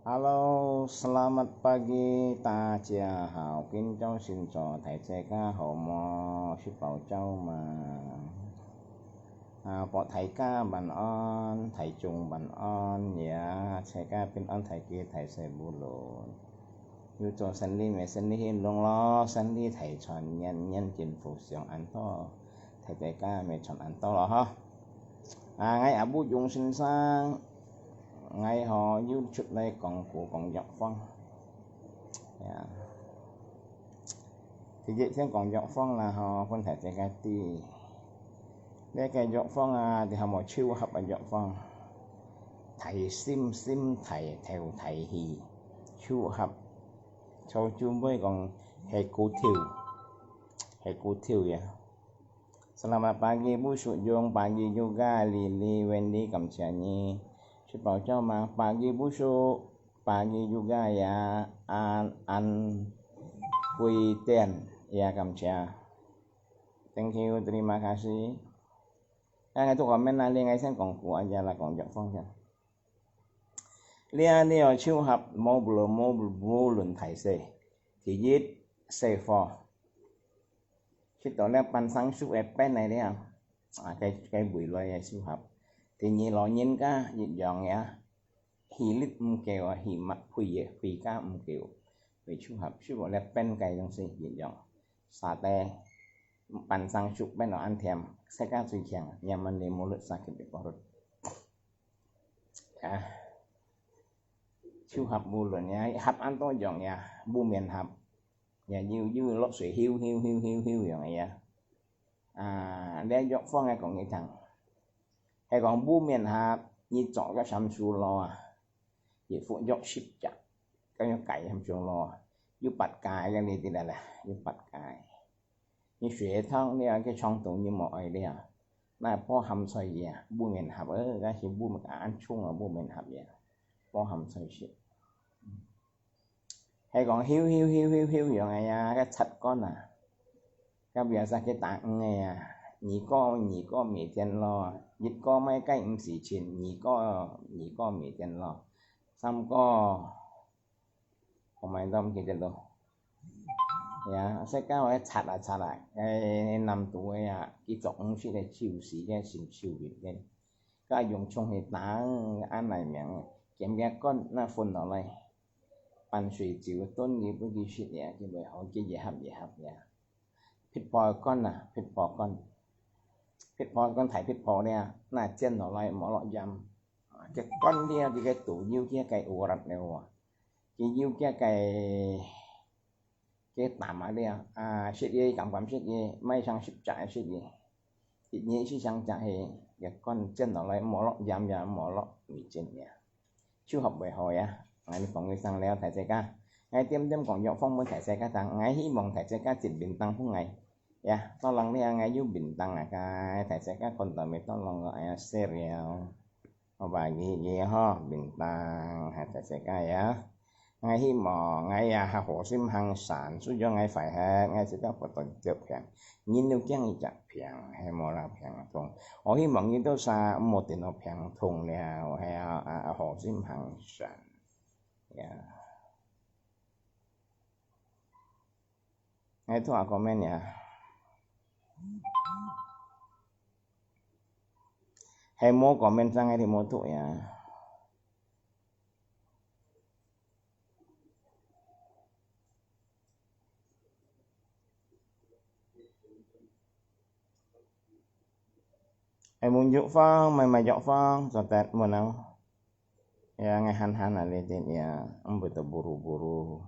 Halo, selamat pagi, ta chia hào, kính cháu xin chào thầy trẻ ca hậu mò, sư bảo cháu mà. Bọn thầy ca bản on, thầy trùng bản on, dạ, trẻ ca bên on thầy kia thầy sẽ bù lộ. Như cho sân đi mẹ sân đi hiên long lo, sân đi thầy chọn nhân nhân chính phủ sướng ăn to, thầy trẻ ca mẹ chọn ăn to lo ha. Ngay ở bút dùng sinh sang, ngay họ YouTube này còn giọng phong. Yeah. Thì vậy thêm còn giọng phong là họ phân thể cái ti đây cái giọng phong thì họ một chiêu hợp ở giọng phong thầy sim thầy theo thầy hì chiêu hợp cho chú mới còn hệ cố thiêu ya. Selamat pagi Bu Sujung, pagi juga Lili, Wendy, Kamsiani. Supaya cuma pagi Bu Su, pagi juga ya An Kui Ten ya Kamsia. Thank you, terima kasih. Itu komen là liên ngay xem còn của anh là còn giọng phong nha. Liên đi ở chiêu hợp mô luận thầy xe thì viết C4 khi đó là pan sáng suốt pen này đấy không cái buổi loài siêu hợp thì nhị lo nhìn cả dịch dọn nha hì lít kêu hì mặt hì cá kêu về siêu hợp siêu gọi là pen cái trong sinh dịch dọn sa tê pan sáng suốt bên nó ăn thèm sẽ cá suy chèn nhà mình để mua lợn sakit bị bỏ rồi siêu hợp bu rồi nha hấp ăn to dọn nha bu miền hấp nhà như lót sưởi hiu rồi này để dọc phong hay còn nghe thằng hay còn bu miền hạt như chọn cái sắm su lo vậy phụ dọc ship chặt cái cày hầm chuồng lo như bạch cài cái này thì là như bạch cài như sữa thang này cái trong tủ như mọi đây này po hầm xoay gì bu miền hạt ở cái gì bu mà cả ăn chung ở bu miền hạt vậy po hầm xoay ship hay còn hiu rồi này cái thật con cái việc ra cái tạng này nhỉ có mì tiền lo dịch có mấy cái ứng xử chuyện nhỉ có mì tiền lo xong có không may đông kia được đâu sẽ cao cái chặt lại cái năm tuổi cái tổng sẽ là chiều sĩ cái chiều việt cái dùng trong hệ tạng ăn này miệng kiếm cái con nó phun nó này ăn suy chịu tôn nghiệp với cái chuyện này cái bài hỏi cái gì hấp thịt bò con thịt bò con thấy thịt bò này là trên nó lại mỗi loại dầm cái con kia thì cái tủ nhiêu kia cái ủ rặt này cái nhiêu kia cái tạm ở đây shit gì cảm shit gì mấy sang ship chạy shit gì ít nhỉ shit sang chạy cái con trên nó lại mỗi loại dầm và mỗi loại mì trên nhà chưa học bài hỏi ngày còn người sang leo thầy xe ca ngày tiêm còn dọn phong mới thầy xe ca tăng ngày hy vọng thầy xe ca chỉnh bình tăng phút ngày to lần này ngày du bình tăng cái thầy xe ca còn tầm mấy to lần gọi serial và gì ho bình tăng thầy xe ca ngày hy vọng ngày hồ sim hàng sản số do ngày phải ngày sẽ có tuần chụp phèn nhìn nếu chẳng gì chặt phèn hay mò là phèn thùng họ hy vọng như tôi xa một tiền học phèn thùng này hay hồ sim hàng sản ngay thu hỏi comment nha hay mua comment sang ngay thì mua tuổi hay muốn dụ phong mày dọ phong rồi tẹt muốn không ngày han là lên tên ông betul buru-buru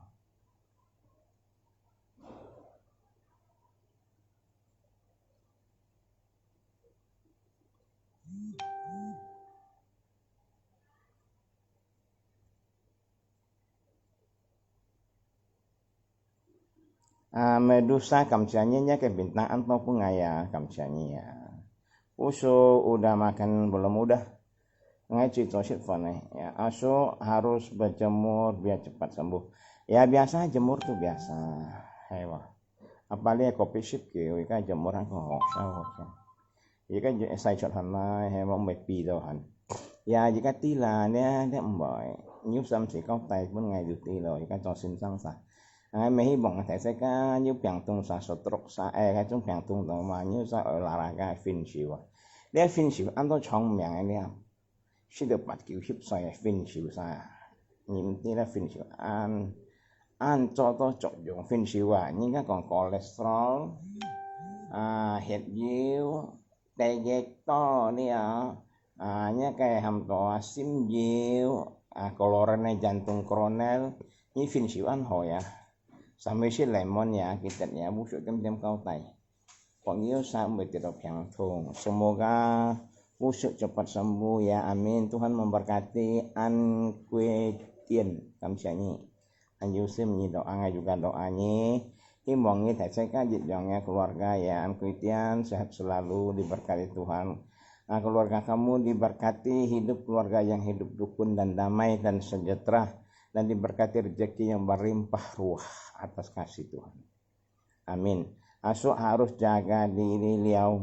Medusa kamsianya ke bintang atau pengaya kamsianya Uso udah makan belum udah ngay cerita shitfon nih Aso harus berjemur biar cepat sembuh biasa jemur tuh biasa hewa apalagi kopi ship kiểu cái jemur không sao cái sai chọn hẳn là hewa mấy pi đâu hẳn jika tila nè để bởi nhiêu xăm chỉ có tay bên ngày được đi rồi cái cho xin sang sa ai mấy hi bỏng thể sẽ cái nhiêu piang tung sa sốt trọc sa cái trong piang tung đó mà nhiêu sa ở là cái phim chiếu à để phim chiếu ăn đó chong miệng anh em chỉ được bắt kiểu hiệp sai phim chiếu sa nhìn tí là phim chiếu ăn cho đó chọc dùng phim chiếu à những cái còn cholesterol hiện yếu tay ghét to đi nya kayak hamto sim jiu kolornya jantung koroner ini finsiuan ho ya sampai si lemon ya kita ya busuk tem kau tai pokoknya sampai tidak yang thong semoga busuk cepat sembuh ya amin Tuhan memberkati an kue tien kamsianyi an Yusuf nyi doa juga doanya himongnya saya jadinya keluarga ya an kue tien sehat selalu diberkati Tuhan. Keluarga kamu diberkati, hidup keluarga yang hidup rukun dan damai dan sejahtera, dan diberkati rezeki yang berlimpah ruah atas kasih Tuhan. Amin. Asuk harus jaga diri liau,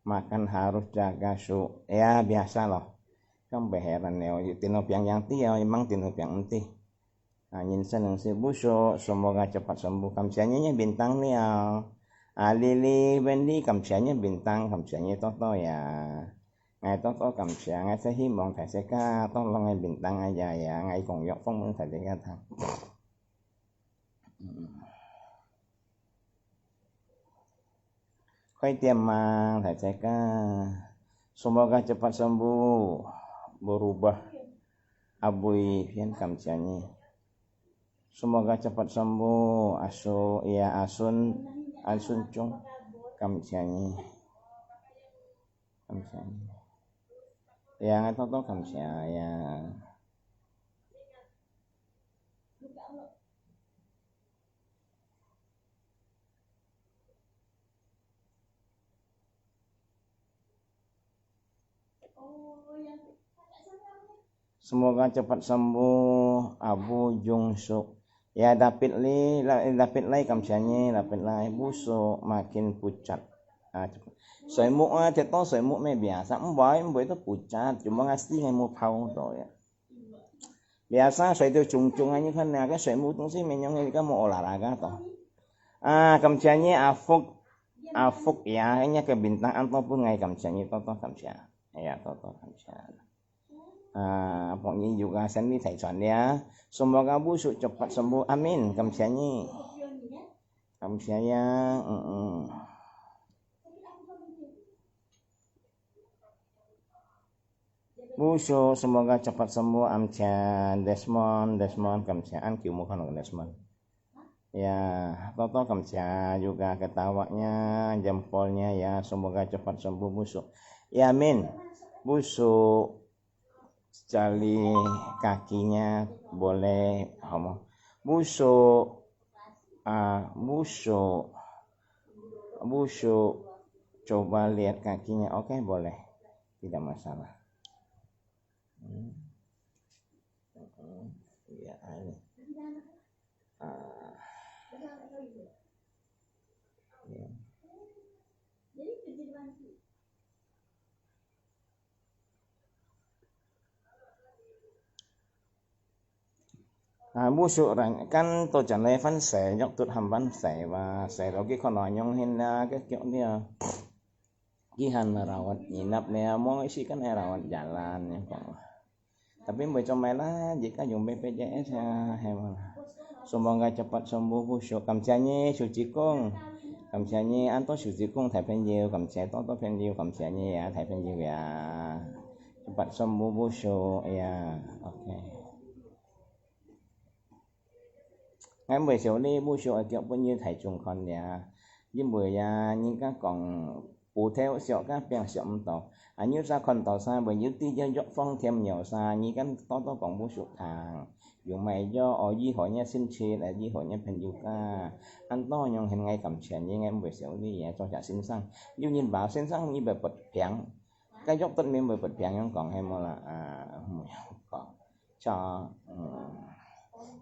makan harus jaga su. Ya biasa loh. Kan beheran ya, tinop yang tiao emang tinop yang enti. Angin seneng si busuk, semoga cepat sembuh. Kamsianya bintang liau. Lili Wendy kamsianya bintang kamsianya toto ya ngày toto kamsia ngày sẽ hy vọng thầy sẽ ca tolong ngày bintang aja ya ngày cùng dọc phong mừng thầy sẽ ca thằng khói tiêm mang thầy sẽ ca semoga cepat sembuh berubah abui pian kamsianya semoga cepat sembuh asu ya asun chung kamsianyi ya nggak tahu kamsia ya semoga cepat sembuh Abu Jungsuk ya David Lai kamsianyi David Lai busuk makin pucat sợi mụn thì to sợi mụn mẹ biasa bởi itu pucat cuma ngasih ngày một thau thôi ya biasa sợi itu cung aja kan ya cái sợi mụn itu sih menyong kita mau olahraga toh kamsianyi afuk ya hanya kebintangan ataupun ngày kamsianyi toto kamsia ya toto kamsia pokoknya juga sendiri thầy soạn ya semoga busuk cepat sembuh amin kamsianyi kamsianya busuk semoga cepat sembuh amcian Desmond kamsiaan kiu muka no Desmond ya toto kamsia juga ketawanya jempolnya ya semoga cepat sembuh busuk ya amin busuk sekali kakinya boleh busuk coba lihat kakinya oke boleh tidak masalah ya ini ya. Busuk kan tôi chẳng lẽ phân sẻ nhóc tôi hầm phân sẻ và sẻ rồi cái con nói nhông hình cái kiểu như gihan rawat inap nih mau isi kan rawat jalan ya Pak. Tapi lah jika dùng BPJS ya hewan. Semoga cepat sembuh busuk kamsianyi suci kong kamsianyi anto suci kong thầy phen nhiều kamsia to phen nhiều kamsianyi ya thầy phen nhiều ya cepat sembuh busuk ya oke. Ngày 16 đi busuk ở kiểu bao nhiêu thầy trùng con ya với 10 ya những các còn cụ theo sẹo các bèn sẹo tàu như ra con tàu xa bởi như tí cho phong thêm nhiều xa như cái to còn bố sụt hàng dùng mày do ở di hỏi nha xin chê là di hỏi nha phần yêu ca ăn to nhong hình ngay cầm chén như em về sẹo đi cho trả xin xăng như nhìn bảo xin xăng như về bật phèn cái dốc tân miếng về bật phèn nhưng còn hay mà là còn cho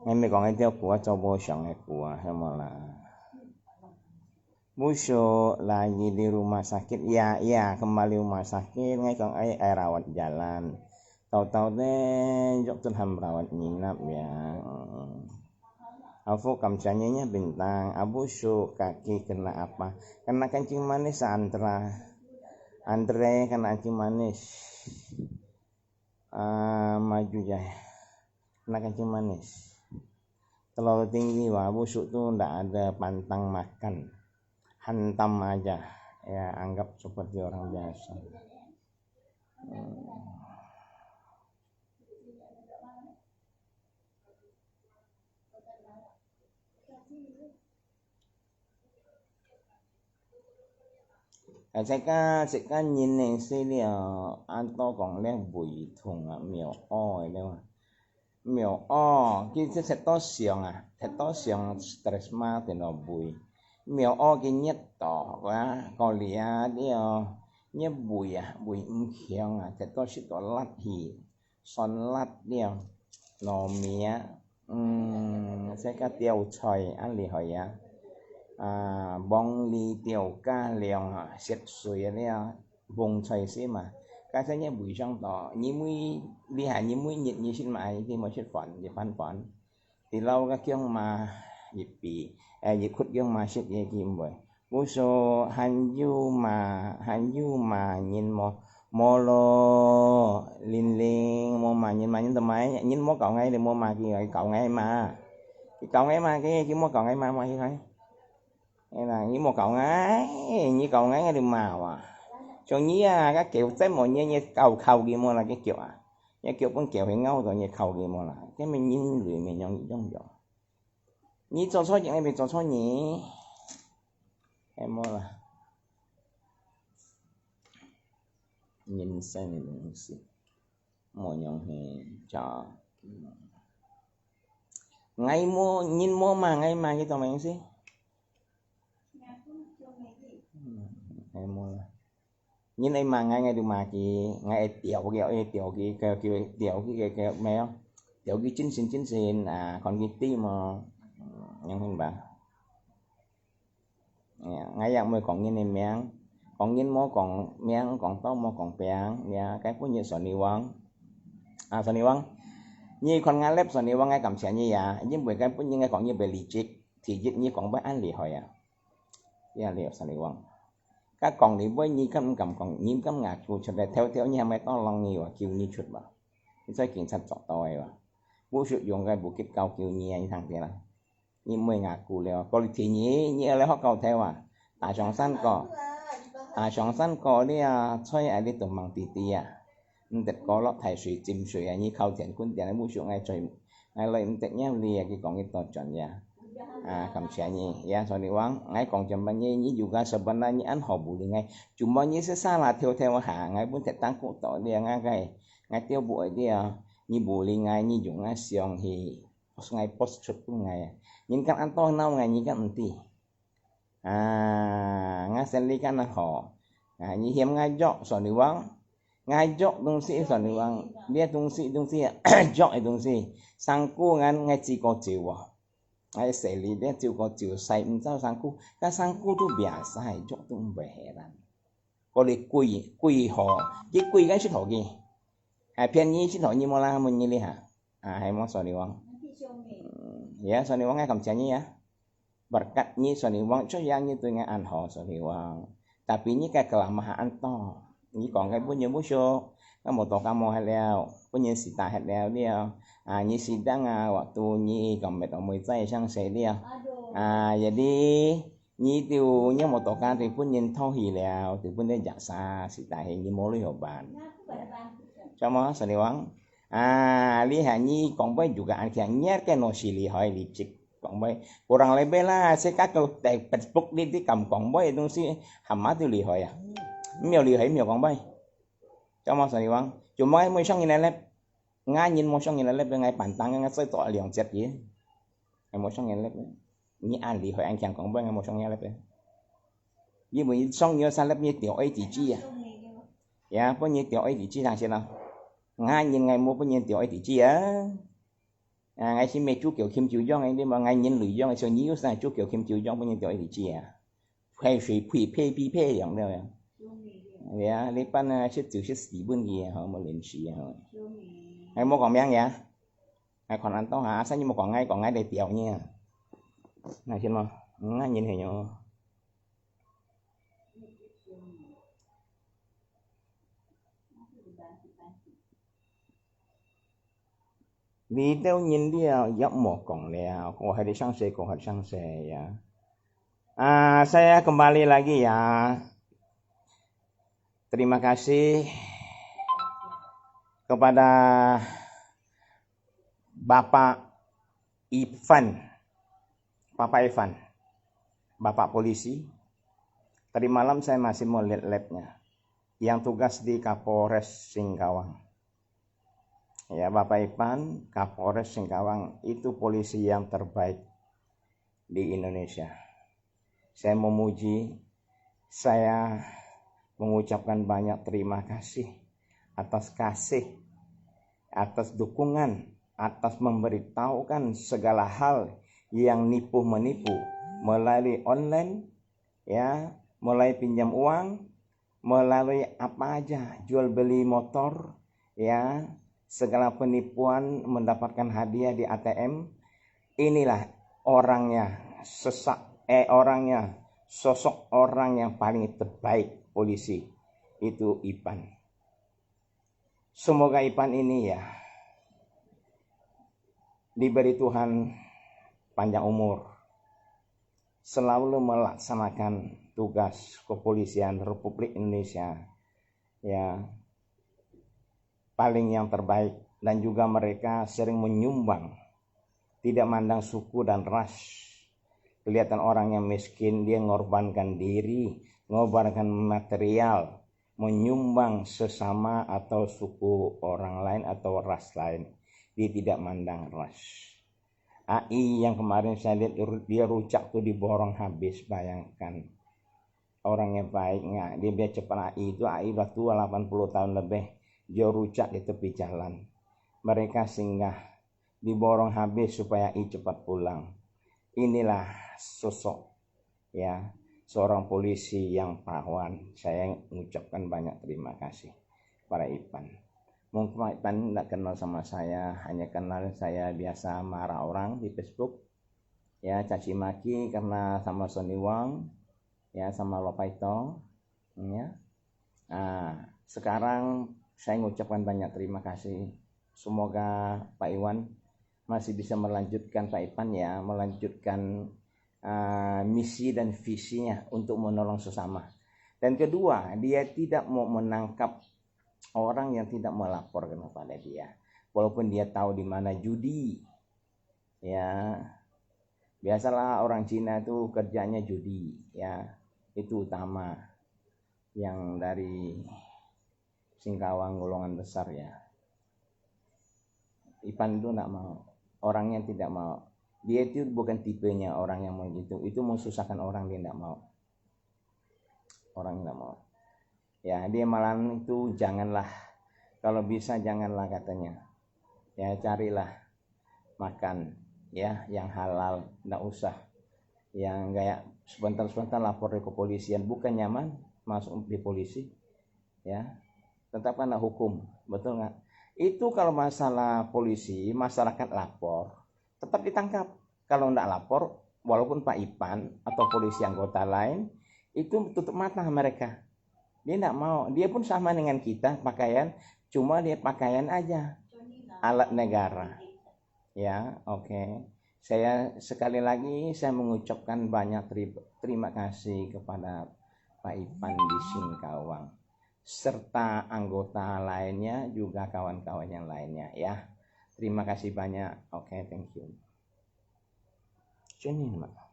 em mới còn cái theo của cho bố sẵn hay của hay mà là busuk lagi di rumah sakit ya kembali rumah sakit ngay kang rawat jalan tahu-tahu deh jok tuh merawat nginap ya. Afu kamcanya bintang, abu su kaki kena apa? Kena kencing manis Andre kena kencing manis. Maju ya, kena kencing manis. Terlalu tinggi wah, busuk tuh ndak ada pantang makan, hantam aja ya, anggap seperti orang biasa. Sẽ có nhìn này sẽ là anh to còn lên bùi thùng miều o đâu miều o cái sẽ to xiong to xiong stress ma thì nó bùi miều o cái nhất to quá có lìa đi nhé bùi bùi khiong sẽ to sẽ to lát hì son lát điêu nó mía sẽ có tiêu choi ăn lì hỏi bong li tiểu ca liang xét suy này vùng trời xí mà cái thứ nhất buổi sáng đó nhí mũi đi hại nhí mũi nhiệt nhí xin mãi thì mới phản phản thì lâu cái kiêng mà dịp bị dịp khút kiêng mà xét gì kìm vậy bố số hành du mà nhìn mò lo linh mò mà nhìn tầm máy nhìn mò cậu ngay thì mò mà kia cậu ngay mà cái mò cậu ngay mà mọi người hay là như một cậu ngái đi màu cho nhí các kiểu tới mọi như cầu khâu kia mua là cái kiểu cái kiểu con kiểu hiện ngâu rồi như khâu kia mua là cái mình nhìn lười mình nhon trong giỏ nhí cho số chuyện này bị cho số nhí em mua là nhìn xem mình gì mọi nhon thì cho ngay mua nhìn mua mà ngay mà cái tao mình gì em mua nhìn em mà ngay được mà thì ngay tiểu cái mèo tiểu cái chính xin còn cái tí mà nhân hình bà ngay dạng mới còn nhìn em miếng còn nhìn mó còn miếng còn tao mó còn bèn ya cái cũng như sòn đi quăng như con ngay lép sòn đi quăng ngay cầm xe như vậy nhưng bởi cái cũng như ngay còn như bề lì chích thì như còn bắt ăn lì hỏi ya liệu sòn đi quăng các con đi với như cầm còn nhiễm cắm ngạc chuột cho theo nhà máy to lòng nhiều kêu như chuột bảo cái sai kiện sạch chọt tòi và bố sử dụng cái bộ kit cao kêu như thằng kia là như 10 ngạc cù leo có thì như lấy họ cầu theo sòng săn có đi chơi ai đi tụm bằng tì nhưng thật có lót thải水 chìm水như khâu tiền quân tiền bố sử dụng ai chơi ai lấy tận nhá lìa cái còn cái to chọn ya cầm xe nhỉ ya so đi quăng ngay còn chậm bao nhiêu như juga sebenarnya anh họ bù ngay cuma như sẽ xa là theo hàng ngay pun tetang cụ tội dia ngay tiêu buổi dia như bù ngay như dùng ngay xiong thì ngay post chụp ngay nhưng kan anh to nào ngay như kan nanti ngay sen li kan họ như hiếm ngay dọ so đi quăng ngay dọ đông sĩ so đi quăng dia đông sĩ dọ đông sĩ sang cô ngay chỉ có chịu ai xử lý để chịu có chịu sai sao sang cu tu bịa sai chỗ tu về là có đi quỳ họ cái quỳ cái chữ họ gì phiền như chữ họ như mà là mình như đi hả hay món sò đi quăng ya sò đi quăng ngay cầm chén như berkat như sò đi quăng cho yang như tôi nghe ăn họ sò đi quăng tapi như cái kelemahan to như còn cái punya musuh kamu tahu kamu hal punya sita hal dia như sidang waktu nyi komet omoi tay sang xe dia jadi nyi tiêu nhớ một tổ can thì pun nhìn thâu hì lèo thì pun đến giả xa sita hình như mối hợp bàn cho mà sài gòn li hà nyi còn bây juga anh nhét cái nồi xì lì hỏi lì chích còn bây kurang lebih lah saya kakak tại Facebook đi cầm còn bây đông si hầm má tiêu lì hỏi miêu lì hỏi miêu còn bây cho mà sài gòn cuma em mới sang như này ngay nhìn một trong những lớp ngay bản tăng ngay soi tọa liền chết gì ngay một trong những lớp như anh thì hỏi anh chàng còn bên ngay một trong những lớp như mình xong như sao lớp như tiểu ấy thì chi ya có như tiểu ấy thì chi thằng xem nào ngay nhìn ngày mua có như tiểu ấy thì chi ngay khi mẹ chú kiểu kim chiếu do ngay đi mà ngay nhìn lưỡi do ngay soi nhíu sang chú kiểu kim chiếu do có như tiểu ấy thì chi hay suy phi phêอย่างเดียวya lý pan chết từ chết gì bên gì họ mà lên xì Hay mua còn miang ya? Hay còn ăn to hả? Sao như mà còn ngay để tiểu nha. Này trên mà, ngay nhìn hình nhau. Video nhìn dia yang mau kong liao, kok hari sang se ya. Saya kembali lagi ya. Terima kasih kepada Bapak Ivan, Bapak polisi. Tadi malam saya masih mau lihat labnya, yang tugas di Kapolres Singkawang. Ya, Bapak Ivan, Kapolres Singkawang itu polisi yang terbaik di Indonesia. Saya memuji, saya mengucapkan banyak terima kasih, atas dukungan, atas memberitahukan segala hal yang nipu-menipu melalui online, ya, mulai pinjam uang, melalui apa aja, jual beli motor, ya, segala penipuan mendapatkan hadiah di ATM. Inilah orangnya, sosok orang yang paling terbaik polisi, itu Ipan. Semoga Ipan ini ya diberi Tuhan panjang umur, selalu melaksanakan tugas kepolisian Republik Indonesia ya paling yang terbaik, dan juga mereka sering menyumbang, tidak mandang suku dan ras. Kelihatan orang yang miskin, dia mengorbankan diri, mengorbankan material, menyumbang sesama atau suku orang lain atau ras lain. Dia tidak mandang ras. AI yang kemarin saya lihat dia rujak tuh diborong habis, bayangkan. Orangnya baik nggak? Dia biar cepat AI udah tua 80 tahun lebih, dia rujak di tepi jalan. Mereka singgah, diborong habis supaya AI cepat pulang. Inilah sosok ya seorang polisi yang pahlawan. Saya mengucapkan banyak terima kasih para Ipan. Mungkin Pak Ipan tidak kenal sama saya, hanya kenal saya biasa marah orang di Facebook, ya, caci maki karena sama Sony Wong, ya, sama Lopaito, ya. Sekarang saya mengucapkan banyak terima kasih. Semoga Pak Iwan masih bisa melanjutkan, Pak Ipan ya, melanjutkan misi dan visinya untuk menolong sesama. Dan kedua, dia tidak mau menangkap orang yang tidak melaporkan kepada dia, walaupun dia tahu di mana judi. Ya, biasalah orang Cina itu kerjanya judi, ya, itu utama. Yang dari Singkawang golongan besar ya. Ipan itu tidak mau, orangnya tidak mau. Dia itu bukan tipenya orang yang mau gitu, itu mensusahkan orang, dia tidak mau. Orang tidak mau. Ya, dia malah itu janganlah, kalau bisa janganlah katanya. Ya, carilah makan ya yang halal, tidak usah yang kayak sebentar-sebentar lapor ke kepolisian, bukan nyaman masuk di polisi. Ya, tetapkanlah hukum, betul nggak? Itu kalau masalah polisi, masyarakat lapor, tetap ditangkap. Kalau tidak lapor, walaupun Pak Ipan atau polisi anggota lain, itu tutup mata mereka. Dia tidak mau, dia pun sama dengan kita pakaian, cuma dia pakaian aja, alat negara. Ya, oke. Saya sekali lagi saya mengucapkan banyak terima kasih kepada Pak Ipan di Singkawang, serta anggota lainnya, juga kawan-kawan yang lainnya ya. Terima kasih banyak. Oke, thank you. Sini, Mak.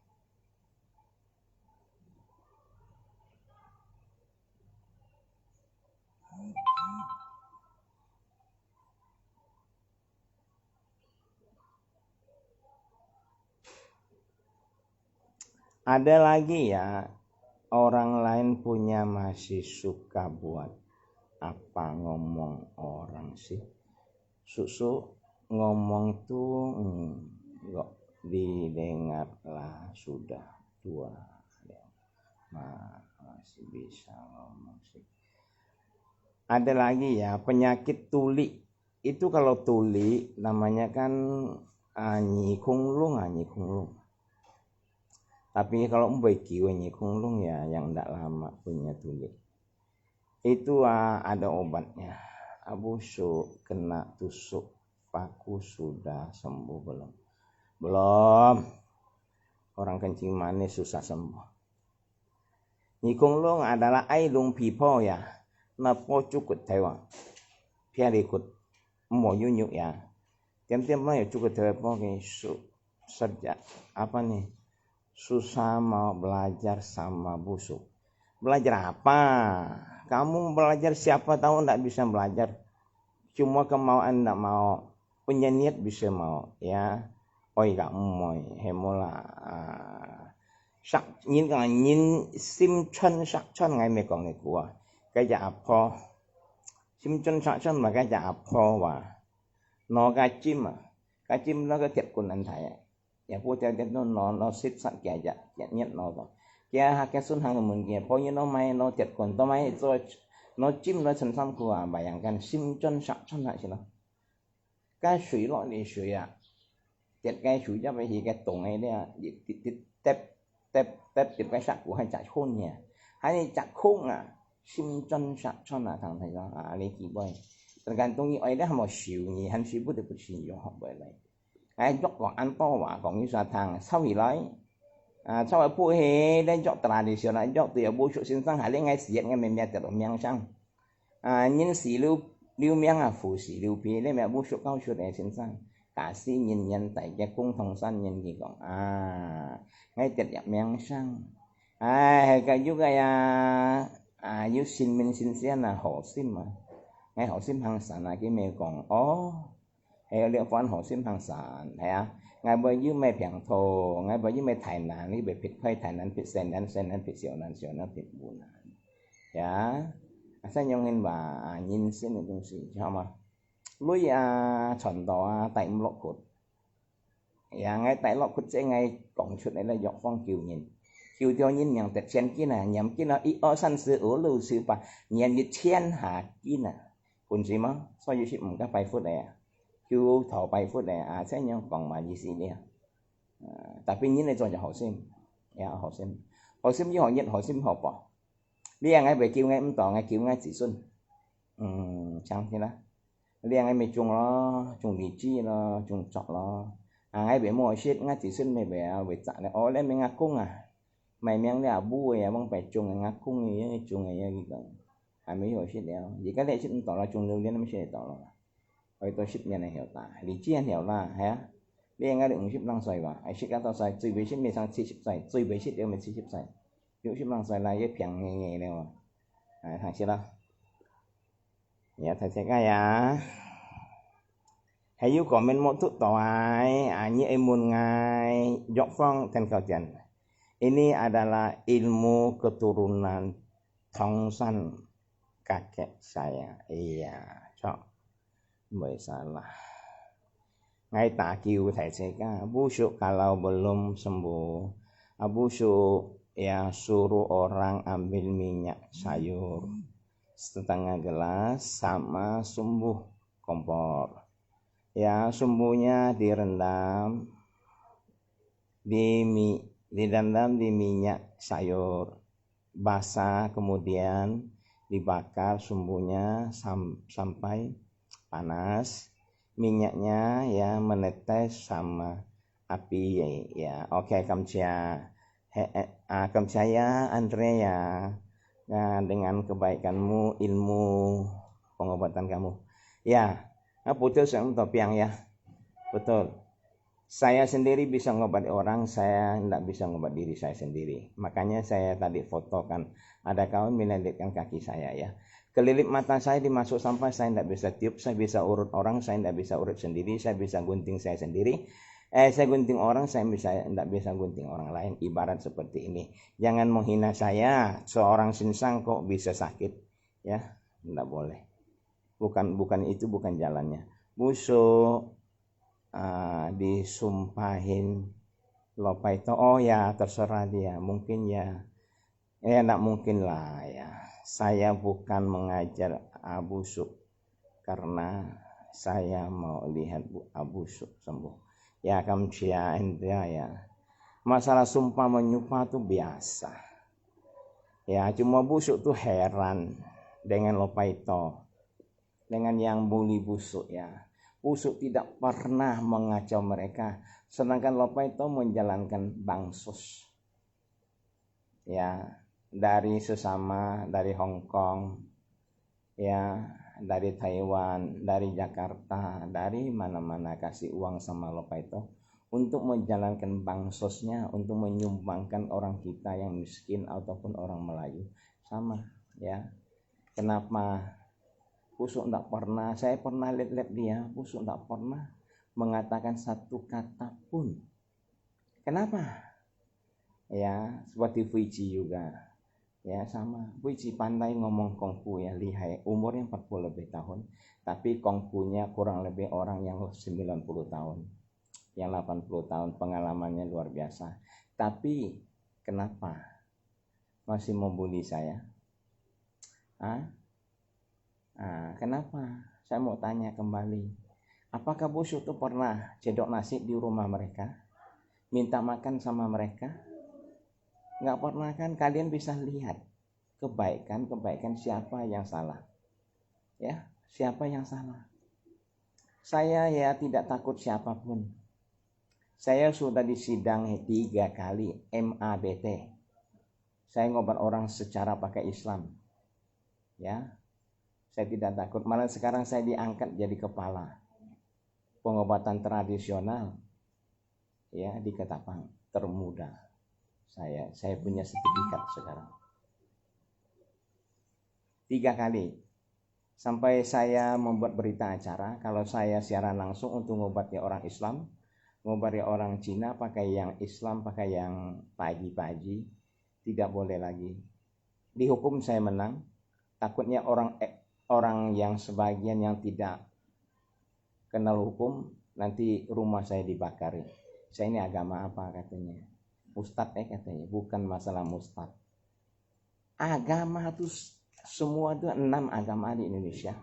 Ada lagi ya, orang lain punya masih suka buat apa ngomong orang sih. Susu ngomong tuh enggak didengarlah sudah tua ya, masih bisa ngomong sih. Ada lagi ya, penyakit tuli Itu kalau tuli namanya kan Nyi Kunglung. Tapi kalau Mbeki Nyi Kunglung ya yang tidak lama punya tuli. Itu ada obatnya. Busuk kena tusuk paku sudah sembuh belum? Belum. Orang kencing manis susah sembuh. Nyi Kunglung adalah ailung pipo ya. Napo cukut tewa. Piarikut mau yunyuk ya. Tiap-tiap mau cukut tewa pokoknya sejak apa nih? Susah mau belajar sama busuk. Belajar apa? Kamu belajar siapa tahu tidak bisa belajar. Cuma kemauan tidak mau. Punya niat bisa mau ya. Oi kamu mau hemola. Sắc nhìn cái nhìn sim chân sắc chân ngày mấy con này của cái giả phò sim chân sắc chân mà cái giả phò và nó cái chim nó cái thiệt của anh thầy ya phu theo nó xích sẵn kẻ dạ nhất nó rồi kia cái xuân hàng mình kia phu như nó may nó thiệt còn tao may rồi nó chim nó sẵn sàng của bayangkan sim chân sắc chân lại chứ nó cái suy loại đi suy thiệt cái suy cho vậy thì cái tụng này đấy tép cái sắc của hai chặt khôn nhỉ hai chặt khôn sim chân sắc chân là thằng thầy đó lấy kỳ bơi còn tôi nghĩ ấy đó mà xỉu nhỉ hắn xỉu bút được xỉu vô học bởi này ai dốc còn ăn to và còn như thằng sau thì lấy sau ở phu he đây dốc tradisional dốc từ bố chủ sinh sang hải lên ngay xỉu ngay mình mẹ từ miang sang nhưng xỉu lưu miang phụ xỉu lưu phi lên mẹ bố chủ cao chủ để sinh sang kasih nhìn nhận tại cái cung thông san nhìn gì còn ngay tiệt nhập miang sang cái juga ya you sin min sin sia là hộ sim mà ngay hộ sim hàng sản là cái mẹ còn hay liệu quan hộ sim hàng sản hay ngay bây giờ mẹ phèn thô ngay bây giờ mẹ Thái Lan đi về phết phơi Thái Lan phết sen phết siêu nan phết buồn ya saya nyongin và nhìn xin được东西知道吗lui chuẩn đó tại lọ cột ngay tại lọ cột sẽ ngay cổng chuột đấy là dọc phong kiều theo nhìn nhàng tết chen kia nè nhắm kia nó ít ở sân sư ở lưu sư pa nhàng như chen hạ kia nèคุณสิมั้งซอยอยู่ชิมก็ไปฟุตเลยคิวถอไปฟุตเลยsẽ nhau còn mà gì gì đi tapi nhìn này cho họ xem ya họ xem với họ nhận họ xem họ bỏ đi ngay về kêu ngay tỏ ngay kêu ngay chỉ xuân chẳng thế đó đi ngay mấy chung nó chung lý chi nó chung chọn nó ngay về mua shit ngay chỉ xuân mày về chợ này lên mình ngắt cung mày miếng này bu ya băng phải chung ngắt cung gì chung này gì đó mấy hồi shit đéo vì cái này shit tỏ là chung lưu liên nó mới shit tỏ là rồi tôi shit nhà này hiểu ta lý chi anh hiểu là hả đi ngay đừng shit lăng xoay vào ai shit các tao xoay chui với shit mình sang shit xoay chui với shit đéo mình shit xoay nếu shit lăng xoay là cái phèn nghề này mà thằng shit đó ya thầy sẽ cái hãy yêu comment một chút tỏ như em muốn ngài dọc phong ten kajian ini adalah ilmu keturunan Tongsan kakek saya iya cho bởi salah ngay tak kiu thầy sẽ busuk kalau belum sembuh busuk ya suruh orang ambil minyak sayur setengah gelas sama sumbu kompor ya sumbunya direndam di minyak sayur basah kemudian dibakar sumbunya sampai panas minyaknya ya menetes sama api ya oke kamcia Andrea dengan kebaikanmu ilmu pengobatan kamu ya putus untuk piang ya betul saya sendiri bisa ngobati orang saya tidak bisa ngobat diri saya sendiri makanya saya tadi fotokan ada kawan meledekkan kaki saya ya kelilip mata saya dimasuk sampah saya tidak bisa tiup saya bisa urut orang saya tidak bisa urut sendiri saya bisa gunting saya sendiri saya gunting orang saya tidak bisa gunting orang lain ibarat seperti ini jangan menghina saya seorang sinsang kok bisa sakit ya tidak boleh bukan itu bukan jalannya busuk disumpahin lupa itu ya terserah dia mungkin ya enggak mungkin lah ya saya bukan mengajar busuk karena saya mau lihat Abu sembuh. Ya kamcia Indra ya. Masalah sumpah menyumpah tuh biasa. Ya cuma busuk tuh heran dengan Lopaito, dengan yang bully busuk ya. Busuk tidak pernah mengacau mereka, sedangkan Lopaito menjalankan bansos. Ya, dari sesama, dari Hong Kong, ya, dari Taiwan, dari Jakarta, dari mana-mana kasih uang sama Lopaito untuk menjalankan bansosnya, untuk menyumbangkan orang kita yang miskin ataupun orang Melayu sama ya. Kenapa Busuk tidak pernah, saya pernah lihat dia, Busuk tidak pernah mengatakan satu kata pun. Kenapa? Ya seperti Fuji juga ya, sama Fuji pandai ngomong kungfu ya, lihai, umurnya 40 lebih tahun, tapi kungfunya kurang lebih orang yang 90 tahun, yang 80 tahun, pengalamannya luar biasa. Tapi kenapa masih membuli saya? Kenapa? Saya mau tanya kembali, apakah Busuk itu pernah cedok nasi di rumah mereka, minta makan sama mereka? Nggak pernah kan? Kalian bisa lihat kebaikan siapa yang salah ya, siapa yang salah. Saya ya tidak takut siapapun. Saya sudah disidang 3 kali MABT. Saya ngobat orang secara pakai Islam ya, saya tidak takut. Malah sekarang saya diangkat jadi kepala pengobatan tradisional ya di Ketapang termuda. Saya punya sertifikat sekarang 3 kali. Sampai saya membuat berita acara kalau saya siaran langsung untuk ngobati orang Islam, ngobati orang Cina pakai yang Islam, pakai yang paji-paji, tidak boleh lagi. Dihukum saya menang. Takutnya orang yang sebagian yang tidak kenal hukum nanti rumah saya dibakari. Saya ini agama apa katanya? Ustadz katanya, bukan masalah mustad. Agama itu semua itu 6 agama di Indonesia.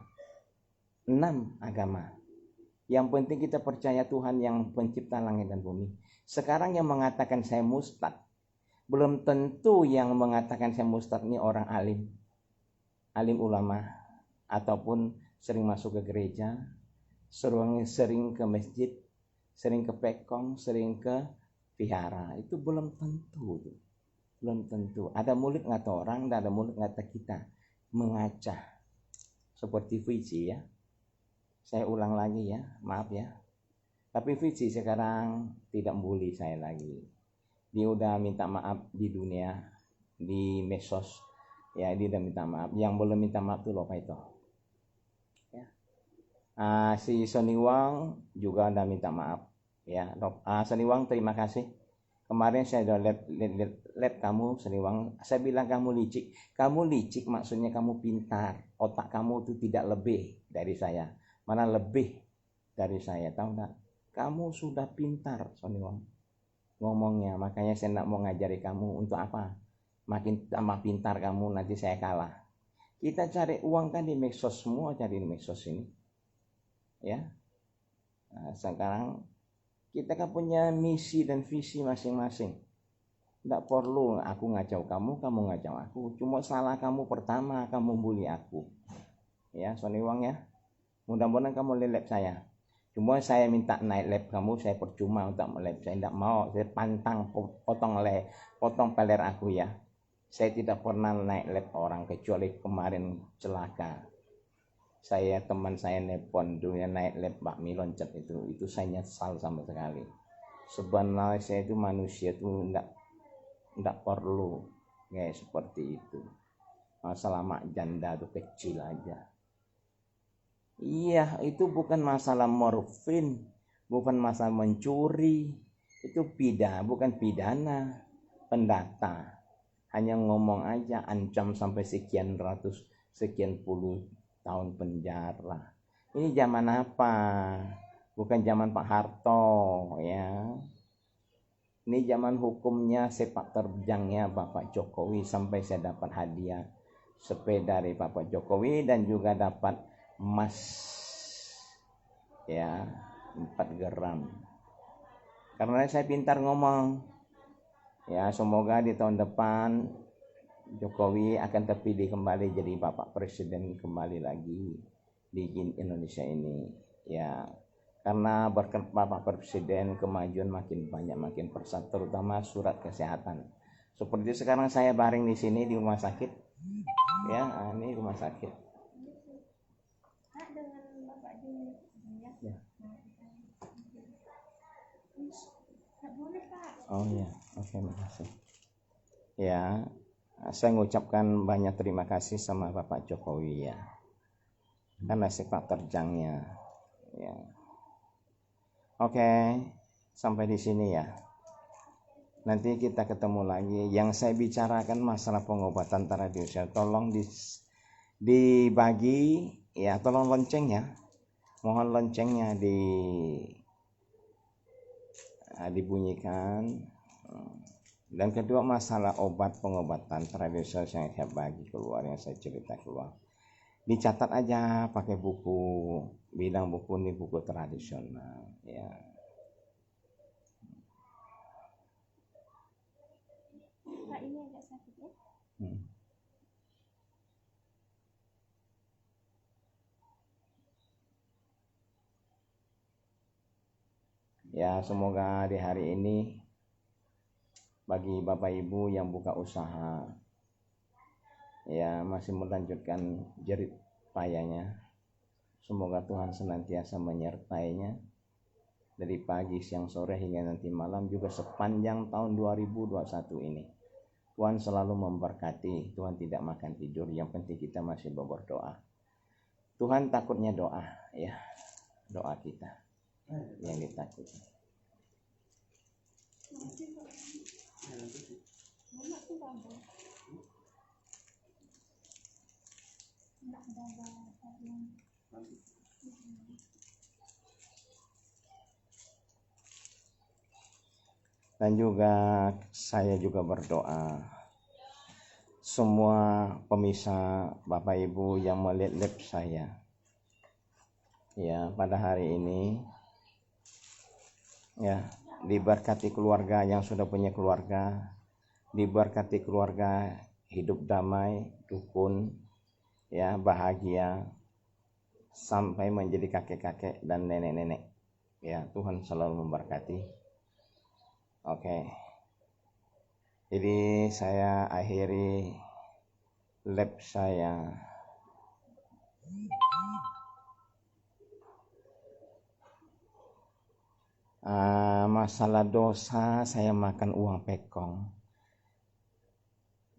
6 agama. Yang penting kita percaya Tuhan yang pencipta langit dan bumi. Sekarang yang mengatakan saya mustad, belum tentu yang mengatakan saya mustad ini orang alim ulama, ataupun sering masuk ke gereja, sering ke masjid, sering ke pekong, sering ke vihara. Itu belum tentu. Belum tentu. Ada mulut ngata orang, dan ada mulut ngata kita. Mengacah. Seperti Fiji ya. Saya ulang lagi ya, maaf ya. Tapi Fiji sekarang tidak membuli saya lagi. Dia udah minta maaf di dunia, di medsos. Ya, dia udah minta maaf. Yang belum minta maaf tuh Lopaito. Ya. Si Sonny Wang juga udah minta maaf. Ya, Sonny Wang terima kasih. Kemarin saya udah lihat kamu Sonny Wang. Saya bilang kamu licik. Kamu licik maksudnya kamu pintar. Otak kamu itu tidak lebih dari saya. Mana lebih dari saya, tahu enggak? Kamu sudah pintar Sonny Wang ngomongnya. Makanya saya enggak mau ngajari kamu untuk apa. Makin tambah pintar kamu nanti saya kalah. Kita cari uang kan di medsos, semua cari di medsos ini. Ya. Nah, sekarang kita kan punya misi dan visi masing-masing. Tidak perlu aku ngacau kamu ngacau aku. Cuma salah kamu pertama, kamu bully aku. Ya, Sonny Wang ya. Mudah-mudahan kamu lelep saya. Cuma saya minta naik lab kamu, saya percuma untuk melep. Saya tidak mau, saya pantang potong peler aku ya. Saya tidak pernah naik lab orang kecuali kemarin celaka. Teman saya nepon dunia naik lab bakmi loncat itu saya nyesal sama sekali. Sebenarnya saya itu manusia itu enggak perlu kayak seperti itu. Masalah mak janda itu kecil aja. Iya, itu bukan masalah morfin, bukan masalah mencuri, itu bukan pidana, pendata. Hanya ngomong aja ancam sampai sekian ratus, sekian puluh tahun penjara. Ini zaman apa? Bukan zaman Pak Harto ya. Ini zaman hukumnya sepak terjangnya Bapak Jokowi, sampai saya dapat hadiah sepeda dari Bapak Jokowi dan juga dapat emas ya 4 gram. Karena saya pintar ngomong, ya semoga di tahun depan Jokowi akan terpilih kembali jadi Bapak Presiden kembali lagi di Indonesia ini, ya. Karena berkat Bapak Presiden kemajuan makin banyak, makin pesat, terutama surat kesehatan. Seperti sekarang saya baring di sini di rumah sakit, ya, ini rumah sakit. Ya. Oh ya, oke, makasih. Ya, saya mengucapkan banyak terima kasih sama Bapak Jokowi ya, karena sepak terjangnya. Ya. Oke, sampai di sini ya. Nanti kita ketemu lagi. Yang saya bicarakan masalah pengobatan tradisional. Tolong dibagi ya, tolong loncengnya. Mohon loncengnya dibunyikan. Dan kedua, masalah pengobatan tradisional yang saya bagi keluar, yang saya cerita keluar, dicatat aja pakai buku, bilang buku ini buku tradisional ya. Pak, ini agak sakit ya. Ya, semoga di hari ini bagi Bapak Ibu yang buka usaha, ya masih melanjutkan jerih payahnya, semoga Tuhan senantiasa menyertainya dari pagi, siang, sore hingga nanti malam, juga sepanjang tahun 2021 ini. Tuhan selalu memberkati, Tuhan tidak makan tidur, yang penting kita masih berdoa. Tuhan takutnya doa ya, doa kita yang ditakuti. Dan juga saya juga berdoa semua pemirsa, Bapak Ibu yang melihat live saya ya pada hari ini, ya diberkati keluarga yang sudah punya keluarga, diberkati keluarga hidup damai, rukun, ya bahagia sampai menjadi kakek-kakek dan nenek-nenek. Ya, Tuhan selalu memberkati. Oke. Jadi saya akhiri live saya. Masalah dosa saya makan uang pekong.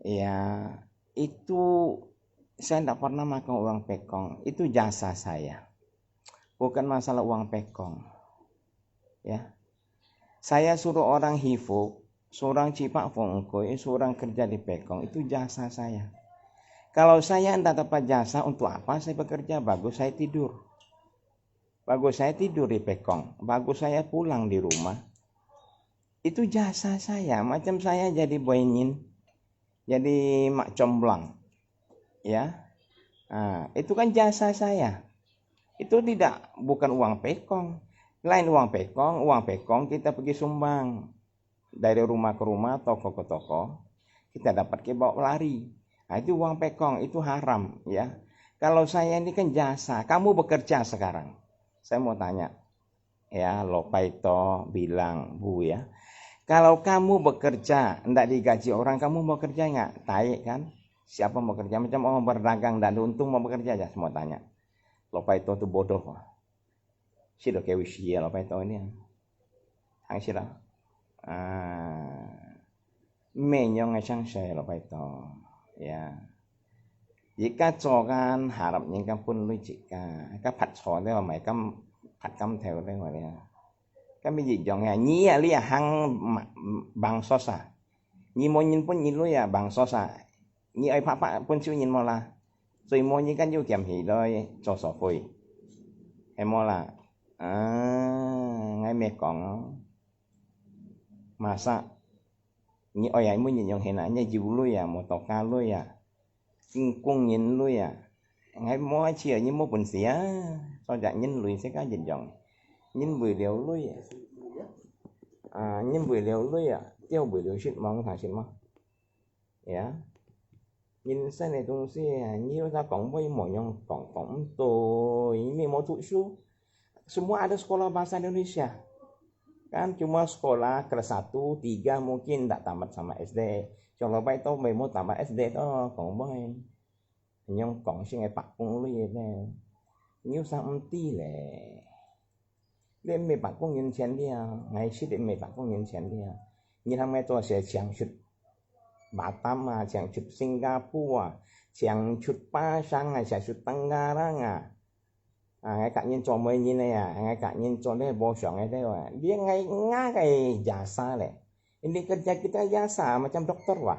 Ya, itu saya tidak pernah makan uang pekong. Itu jasa saya. Bukan masalah uang pekong. Ya. Saya suruh orang hifuk, seorang cipak fongkoi, seorang kerja di pekong, itu jasa saya. Kalau saya tidak dapat jasa, untuk apa saya bekerja? Bagus saya tidur. Bagus saya tidur di pekong. Bagus saya pulang di rumah. Itu jasa saya. Macam saya jadi boinin, jadi mak comblang. Ya, itu kan jasa saya. Itu bukan uang pekong. Lain uang pekong kita pergi sumbang dari rumah ke rumah, toko ke toko, kita dapat bawa lari. Nah, itu uang pekong, itu haram ya. Kalau saya ini kan jasa, kamu bekerja sekarang. Saya mau tanya, ya Lopaito bilang, Bu ya, kalau kamu bekerja, enggak digaji orang, kamu mau kerja enggak? Taik kan? Siapa mau kerja? Macam orang berdagang, enggak ada untung mau bekerja aja, semua tanya. Lopaito itu bodoh. Sila kayak wisia Lopaito ini. Hang sila. Menyong ngasang saya Lopaito. Ya. Jika cokan harapnya kan pun lu jika. Các phạt sổ đấy mà mày cắm phạt cắm theo đấy mà đấy. Cái mấy gì dòng nhà nhí à lia hang bằng sosa. Nhí mô nhìn pun nhìn lui à bằng sosa. Nhí ai phá pun siêu nhìn mô la. Rồi mô nhìn kan yêu kiểm hỉ đôi cho sổ phôi. Em mô là ngay mẹ còn masa nhí oi ai muốn nhìn dòng hình ảnh nhí dịu lui à một tàu ca lui à. Cung nhìn lui à. Ngay mô chia như mô bùn xỉa. Sao dạng nhìn lui sẽ có nhìn dòng. nhìn vừa liều lui nhìn vừa liều lui tiêu vừa liều shit mong thằng shit mong ya nhìn sang này tung si nhiều ta cộng với mọi nhong cộng tôi ini mau tu su semua ada sekolah bahasa Indonesia kan cuma sekolah kelas 1, 3 mungkin tak tamat sama SD kalau baik tao mày mau tamat SD đó còn bao nhong cộng si ngày bạc cũng lui này nhiều sang tí lệ lên mày bạc cũng nhìn钱đi ngày xưa để mày bạc cũng nhìn钱đi như thằng mày tôi sẽ chẳng chút Batam chẳng chút Singapore chẳng chút Pasang chẳng chút Tangerang ngay cả nhìn cho mấy như này ngay cả nhìn cho đây bố sỏng ngay đây dia ngay ngã cái jasa leh ini kerja kita jasa macam dokter wah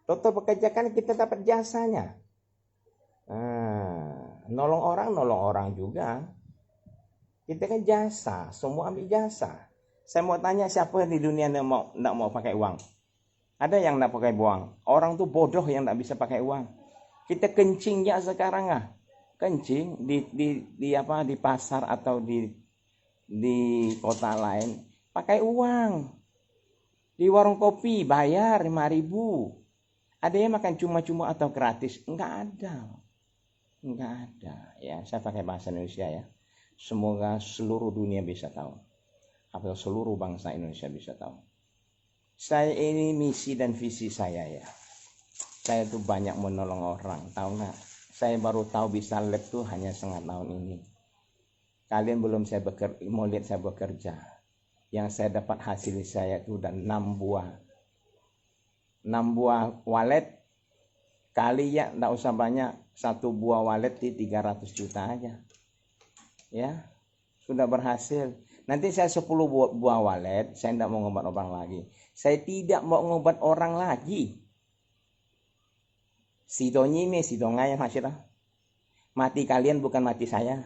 dokter bekerja kan kita dapat jasanya nolong orang juga kita kan jasa semua ambil jasa saya mau tanya siapa di dunia yang nggak mau pakai uang ada yang nggak pakai uang orang tuh bodoh yang nggak bisa pakai uang kita kencing ya sekarang kencing di apa di pasar atau di kota lain pakai uang di warung kopi bayar 5.000 ada yang makan cuma-cuma atau gratis enggak ada ya saya pakai bahasa Indonesia ya semoga seluruh dunia bisa tahu atau seluruh bangsa Indonesia bisa tahu saya ini misi dan visi saya ya saya tuh banyak menolong orang tahu nggak saya baru tahu bisa lab tuh hanya setengah tahun ini kalian belum mau lihat saya bekerja yang saya dapat hasil saya itu udah 6 buah walet kali ya enggak usah banyak 1 buah walet di 300 juta aja ya sudah berhasil nanti saya 10 buah walet saya enggak mau ngobat orang lagi saya tidak mau ngobat orang lagi si donyime si dongai hasilnya mati kalian bukan mati saya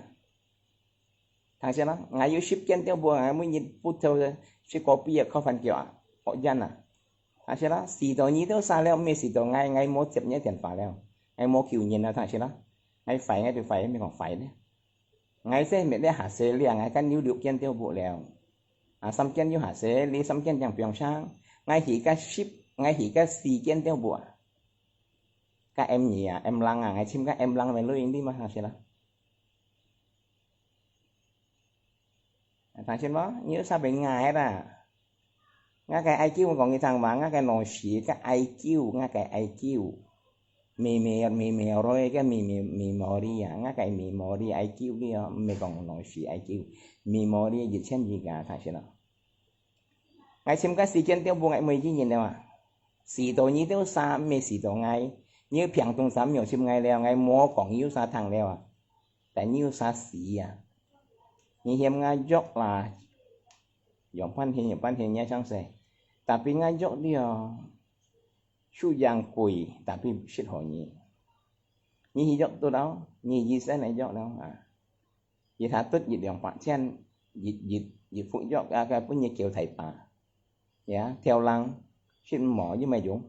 hasilnya ngayu ship kian tiêu buang ngayu nhìn phút theo si kopi ya không phải kiểu họ dân hasilnya si donyi tiêu xa leo me si dongai ngay mốt chụp nhé tiền phải leo ngay mốt kiểu nhìn là thằng hasilnya ngay phải ngay từ phải mình còn phải đấy ngay sẽ mình để hạ xe liền ngay cái níu điều kiên tiêu bộ leo xăm kiên như hạ xe lý xăm kiên chẳng piong sang ngay chỉ cái ship ngay chỉ cái si kiên tiêu bộ các em nhỉ em lăng ngày chim các em lăng về lưu ý đi mà hasilnya thằng trên đó nhớ sao bị ngài ra ngay cái IQ mà còn cái thằng mà ngay cái nồi xỉ cái IQ ngay cái IQ mì rồi cái mì mori ngay cái mì mori IQ đi mày còn nồi xỉ IQ mì mori gì trên gì cả thằng trên đó ngay xem cái xì trên tiêu buông ngay mày gì nhìn đâu xì tổ như tiêu xa mày xì tổ ngay như phiền tung sắm nhiều xem ngay leo ngay mua còn yếu xa thằng leo tại nhiều xa xì như hiểm ngajok là giống pan hình nha sang xe tapi ngajok dia su yang kui tapi shit ho như hijok tôi đó như gì sẽ này jok đâu gì thả tốt gì đường bạn chen gì phụ jok cái punya kiểu thầy bà ya theo lăng xin mỏ với mày dũng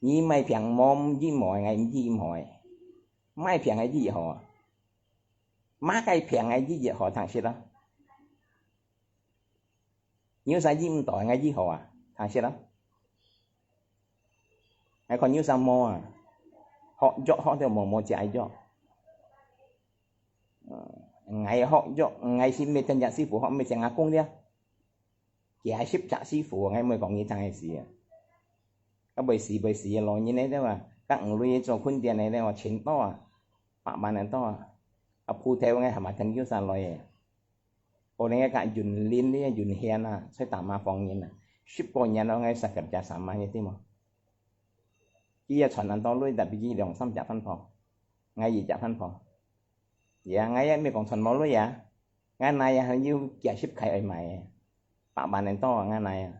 như mày phiền mom với mọi ngày gì mọi mai phiền cái gì họ má cái phiền ngay với họ thằng xe đó nhớ sao với tội ngay với họ thằng xe đó hay còn nhớ sao mò họ dọ họ theo mò chạy dọ ngày họ dọ ngày xin mê tên nhà sư phụ họ mê chẳng ngã cung đi chỉ ai ship trả sư phụ ngay mới còn như thằng này gì các bầy xì lo như thế đó mà các người cho khuôn tiền này đây mà chuyện to bạn bạn này to phu theo ngay hàm thành kiêu san loi còn ngay cả dùn liên đi dùn hiền sẽ tạm mà phòng nhìn ship coi nhà nó ngay sạc kerja sama như thế mà kia chuẩn ăn to lui tại vì đồng xăm chả phân phòng ngay gì chả phân phòng dạ ngay mấy còn chuẩn máu lui dạ ngay này hình như kẻ ship khai mày bạn này to ngay này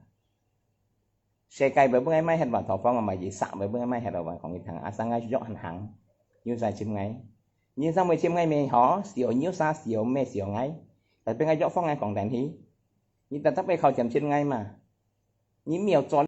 xe cây với bữa mấy hết vào thọ phong mà mày gì xạo với bữa mấy hết rồi còn cái thằng sang ngay dọn hẳn như dài chim ngay như sao mày chim ngay mày họ xỉu nhớ xa xỉu mẹ xỉu ngay tại bên ngay dọn phong ngay còn đèn hí như ta tắt bay khâu chậm trên ngay mà như miều tròn